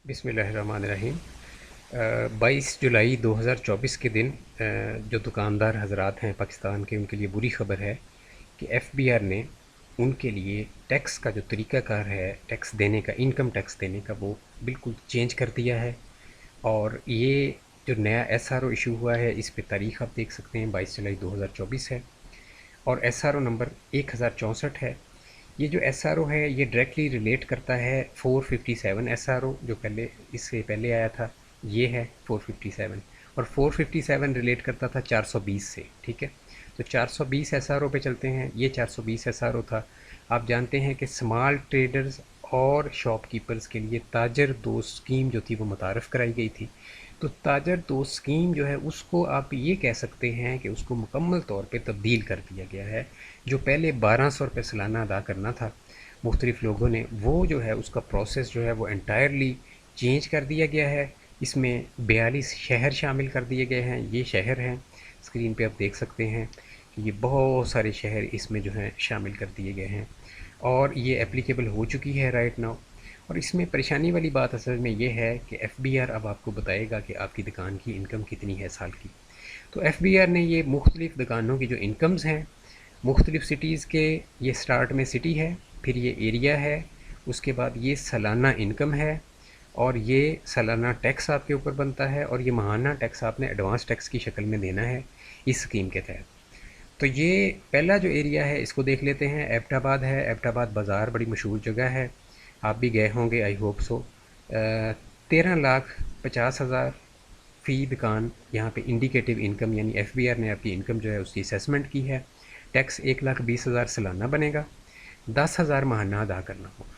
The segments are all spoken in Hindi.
बिस्मिल्लाहिर्रहमानिर्रहीम। 22 जुलाई 2024 के दिन जो दुकानदार हजरात हैं पाकिस्तान के, उनके लिए बुरी ख़बर है कि एफबीआर ने उनके लिए टैक्स का जो तरीक़ाकार है टैक्स देने का, इनकम टैक्स देने का, वो बिल्कुल चेंज कर दिया है। और ये जो नया एसआरओ इशू हुआ है, इस पे तारीख़ आप देख सकते हैं 22 जुलाई 2024 है और एसआरओ नंबर 1064 है। ये जो एसआरओ है ये डायरेक्टली रिलेट करता है 457 एसआरओ जो पहले, इससे पहले आया था, ये है 457। और 457 रिलेट करता था 420 से। ठीक है, तो 420 एसआरओ पे चलते हैं। ये 420 एसआरओ था। आप जानते हैं कि स्मॉल ट्रेडर्स और शॉपकीपर्स के लिए ताजर दोस्त स्कीम जो थी वो मुतारफ़ कराई गई थी। तो ताजर दोस्त स्कीम जो है उसको आप ये कह सकते हैं कि उसको मुकम्मल तौर पे तब्दील कर दिया गया है। जो पहले 1200 रुपये सालाना अदा करना था मुख्तलिफ़ लोगों ने, वो जो है उसका प्रोसेस जो है वो एंटायरली चेंज कर दिया गया है। इसमें 42 शहर शामिल कर दिए गए हैं। ये शहर हैं, स्क्रीन पे आप देख सकते हैं कि ये बहुत सारे शहर इसमें जो हैं शामिल कर दिए गए हैं और ये एप्लीकेबल हो चुकी है राइट नाउ। और इसमें परेशानी वाली बात असल में ये है कि एफबीआर अब आपको बताएगा कि आपकी दुकान की इनकम कितनी है साल की। तो एफबीआर ने ये मुख्तलिफ़ दुकानों की जो इनकम्स हैं मुख्तलिफ़ सिटीज़ के, ये स्टार्ट में सिटी है, फिर ये एरिया है, उसके बाद ये सालाना इनकम है और ये सालाना टैक्स आपके ऊपर बनता है और ये माहाना टैक्स आपने एडवांस टैक्स की शक्ल में देना है इस स्कीम के तहत। तो ये पहला जो एरिया है इसको देख लेते हैं। एबटाबाद है। एबटाबाद बाज़ार बड़ी मशहूर जगह है, आप भी गए होंगे, आई होप सो। 13,50,000 फ़ी दुकान। यहाँ पे इंडिकेटिव इनकम यानी एफबीआर ने आपकी इनकम जो है उसकी असेसमेंट की है। टैक्स 1,20,000 सालाना बनेगा, 10,000 माहाना अदा करना होगा।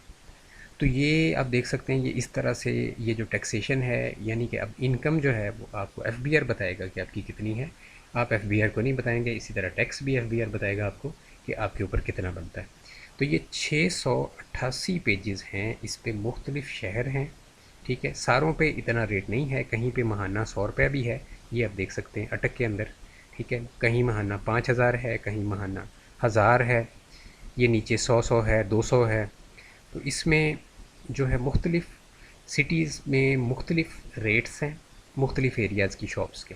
तो ये आप देख सकते हैं, ये इस तरह से ये जो टैक्सेशन है, यानी कि अब इनकम जो है वो आपको एफबीआर बताएगा कि आपकी कितनी है, आप एफबीआर को नहीं बताएंगे। इसी तरह टैक्स भी एफबीआर बताएगा आपको कि आपके ऊपर कितना बनता है। तो ये 688 पेजेस हैं, इस पे मुख्तलिफ़ शहर हैं। ठीक है, सारों पे इतना रेट नहीं है, कहीं पे माहाना 100 रुपया भी है, ये आप देख सकते हैं अटक के अंदर। ठीक है, कहीं माहाना 5,000 है, कहीं माहाना 1,000 है, ये नीचे 100 है, 200 है। तो इसमें जो है मुख्तलिफ़ सिटीज़ में मुख्तलिफ़ रेट्स हैं मुख्तलिफ़ एरियाज़ की शॉप्स के।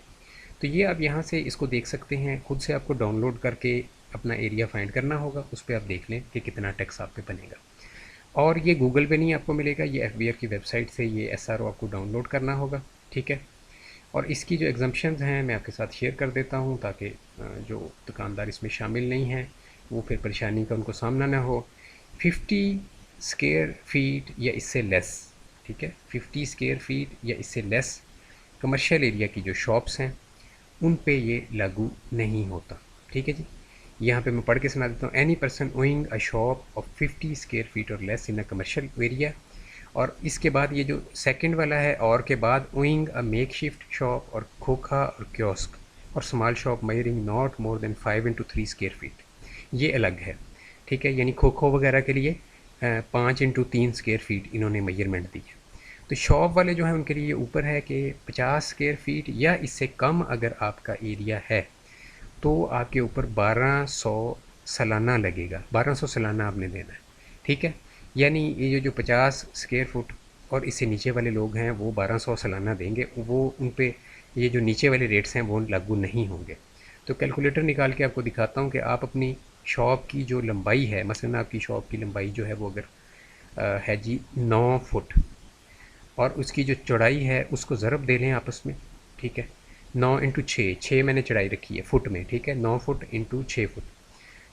तो ये आप यहाँ से इसको देख सकते हैं, ख़ुद से आपको डाउनलोड करके अपना एरिया फाइंड करना होगा, उस पर आप देख लें कि कितना टैक्स आप पे बनेगा। और ये गूगल पे नहीं आपको मिलेगा, ये एफबीआर की वेबसाइट से ये एसआरओ आपको डाउनलोड करना होगा। ठीक है, और इसकी जो एग्जम्पशंस हैं मैं आपके साथ शेयर कर देता हूँ ताकि जो दुकानदार इसमें शामिल नहीं हैं वो फिर परेशानी का उनको सामना ना हो। 50 स्क्वायर फीट या इससे लेस, ठीक है, 50 स्क्वायर फीट या इससे लेस कमर्शियल एरिया की जो शॉप्स हैं उन पे ये लागू नहीं होता। ठीक है जी, यहाँ पे मैं पढ़ के सुना देता हूँ। Any person owing a shop of 50 square feet और less in a commercial area. और इसके बाद ये जो सेकंड वाला है और के बाद owing a make shift shop और खोखा और क्योस्क और small shop measuring not more than 5 into 3 square feet, ये अलग है। ठीक है, यानी खोखो वगैरह के लिए 5 into 3 स्क्वायर फीट इन्होंने मेजरमेंट दी है। तो शॉप वाले जो हैं उनके लिए ऊपर है कि 50 स्क्वायर फीट या इससे कम अगर आपका एरिया है तो आपके ऊपर 1200 सालाना लगेगा, 1200 सालाना आपने देना है। ठीक है, यानी ये जो 50 स्क्वायर फुट और इससे नीचे वाले लोग हैं वो 1200 सालाना देंगे, वो उन पे ये जो नीचे वाले रेट्स हैं वो लागू नहीं होंगे। तो कैलकुलेटर निकाल के आपको दिखाता हूँ कि आप अपनी शॉप की जो लंबाई है, मसलन आपकी शॉप की लंबाई जो है वो अगर है जी 9 फुट और उसकी जो चौड़ाई है उसको ज़रब दे लें आपस में। ठीक है, 9 into 6, 6 मैंने चढ़ाई रखी है फुट में। ठीक है, 9 फुट इंटू 6 फुट,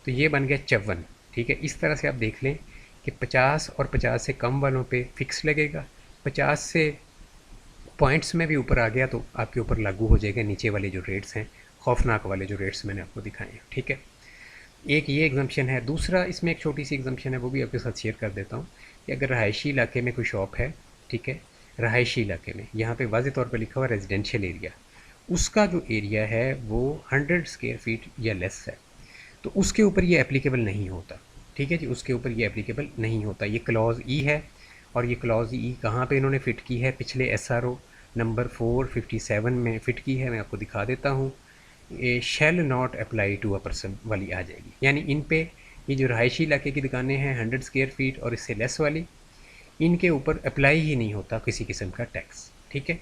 तो ये बन गया 54। ठीक है, इस तरह से आप देख लें कि 50 और 50 से कम वालों पे फ़िक्स लगेगा, 50 से पॉइंट्स में भी ऊपर आ गया तो आपके ऊपर लागू हो जाएगा नीचे वाले जो रेट्स हैं, खौफनाक वाले जो रेट्स मैंने आपको दिखाए हैं। ठीक है, एक ये एग्जाम्पशन है। दूसरा इसमें एक छोटी सी एग्जाम्पशन है, वो भी आपके साथ शेयर कर देता हूँ कि अगर रहायशी इलाके में कोई शॉप है, ठीक है, रहायशी इलाके में, यहाँ पे वाज़ेह तौर पे लिखा हुआ रेजिडेंशियल एरिया, उसका जो एरिया है वो 100 स्क्वायर फीट या लेस है, तो उसके ऊपर ये एप्लीकेबल नहीं होता। ठीक है जी, उसके ऊपर ये एप्लीकेबल नहीं होता। ये क्लॉज ई है और ये क्लॉज ई कहाँ पे इन्होंने फ़िट की है, पिछले एसआरओ नंबर 457 में फ़िट की है। मैं आपको दिखा देता हूँ, ये shall not apply to a person वाली आ जाएगी। यानी इन पे ये जो रहायशी इलाके की दुकानें हैं 100 स्क्वायर फीट और इससे लेस वाली, इनके ऊपर अप्लाई ही नहीं होता किसी किस्म का टैक्स। ठीक है,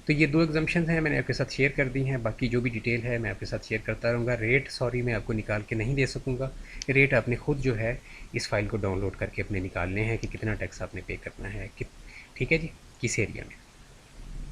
तो ये 2 एग्जम्पशंस हैं, मैंने आपके साथ शेयर कर दी हैं। बाकी जो भी डिटेल है मैं आपके साथ शेयर करता रहूँगा। रेट सॉरी मैं आपको निकाल के नहीं दे सकूँगा। रेट आपने खुद जो है इस फाइल को डाउनलोड करके अपने निकालने हैं कि कितना टैक्स आपने पे करना है कि, ठीक है जी, किस एरिया में।